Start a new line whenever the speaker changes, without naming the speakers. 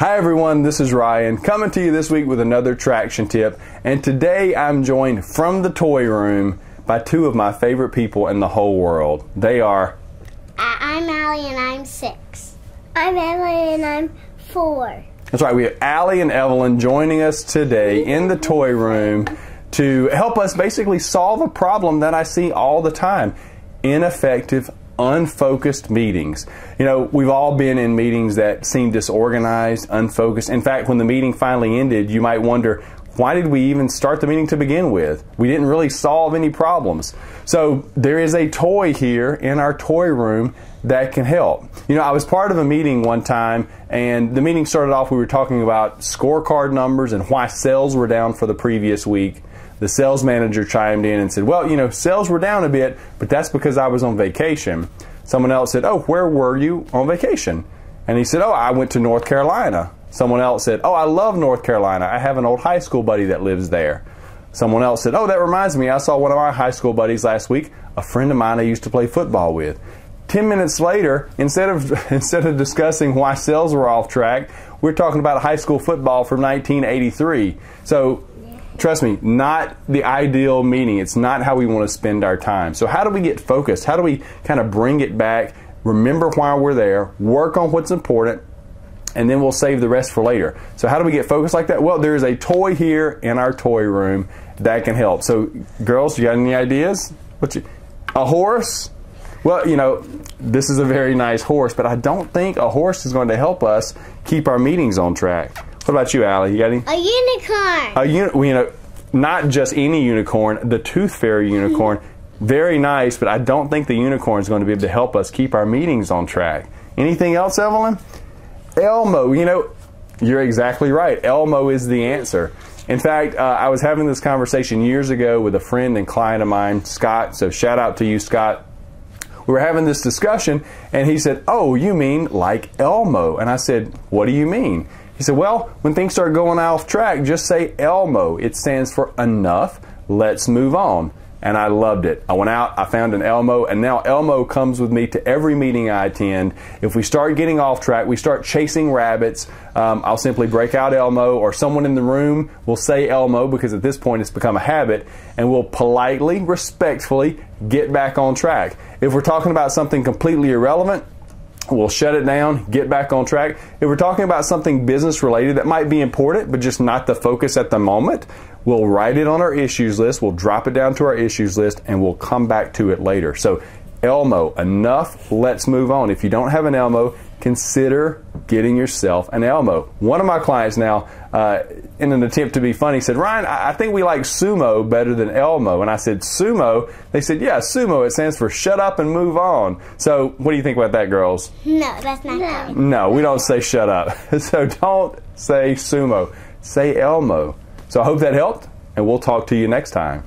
Hi everyone, this is Ryan coming to you this week with another traction tip, and today I'm joined from the toy room by two of my favorite people in the whole world. They are...
I'm Allie and I'm 6. I'm Emily and I'm 4.
That's right, we have Allie and Evelyn joining us today in the toy room to help us basically solve a problem that I see all the time: ineffective, unfocused meetings. You know, we've all been in meetings that seem disorganized, unfocused. In fact, when the meeting finally ended, you might wonder, why did we even start the meeting to begin with? We didn't really solve any problems. So there is a toy here in our toy room that can help. You know, I was part of a meeting one time, and the meeting started off, we were talking about scorecard numbers and why sales were down for the previous week. The sales manager chimed in and said, well, you know, sales were down a bit, but that's because I was on vacation. Someone else said, oh, where were you on vacation? And he said, oh, I went to North Carolina. Someone else said, oh, I love North Carolina. I have an old high school buddy that lives there. Someone else said, oh, that reminds me, I saw one of my high school buddies last week, a friend of mine I used to play football with. 10 minutes later, instead of discussing why sales were off track, we're talking about high school football from 1983. So, trust me, not the ideal meeting. It's not how we want to spend our time. So how do we get focused? How do we kind of bring it back, remember why we're there, work on what's important, and then we'll save the rest for later? So how do we get focused like that? Well, there's a toy here in our toy room that can help. So girls, you got any ideas? A horse? Well, you know, this is a very nice horse, but I don't think a horse is going to help us keep our meetings on track. What about you, Allie? You got any?
A unicorn.
You know, not just any unicorn, the Tooth Fairy unicorn. Very nice, but I don't think the unicorn is going to be able to help us keep our meetings on track. Anything else, Evelyn? Elmo. You know, you're exactly right. Elmo is the answer. In fact, I was having this conversation years ago with a friend and client of mine, Scott. So shout out to you, Scott. We were having this discussion, and he said, oh, you mean like Elmo? And I said, what do you mean? He said, well, when things start going off track, just say Elmo. It stands for enough, let's move on. And I loved it. I went out, I found an Elmo, and now Elmo comes with me to every meeting I attend. If we start getting off track, we start chasing rabbits, I'll simply break out Elmo, or someone in the room will say Elmo, because at this point it's become a habit, and we'll politely, respectfully get back on track. If we're talking about something completely irrelevant, we'll shut it down, get back on track. If we're talking about something business related that might be important, but just not the focus at the moment, we'll write it on our issues list, we'll drop it down to our issues list, and we'll come back to it later. So Elmo, enough, let's move on. If you don't have an Elmo, consider getting yourself an Elmo. One of my clients now, in an attempt to be funny, said, Ryan, I think we like Sumo better than Elmo. And I said, Sumo? They said, yeah, Sumo, it stands for shut up and move on. So what do you think about that, girls?
No, that's not how.
No, we don't say shut up. So don't say Sumo, say Elmo. So I hope that helped, and we'll talk to you next time.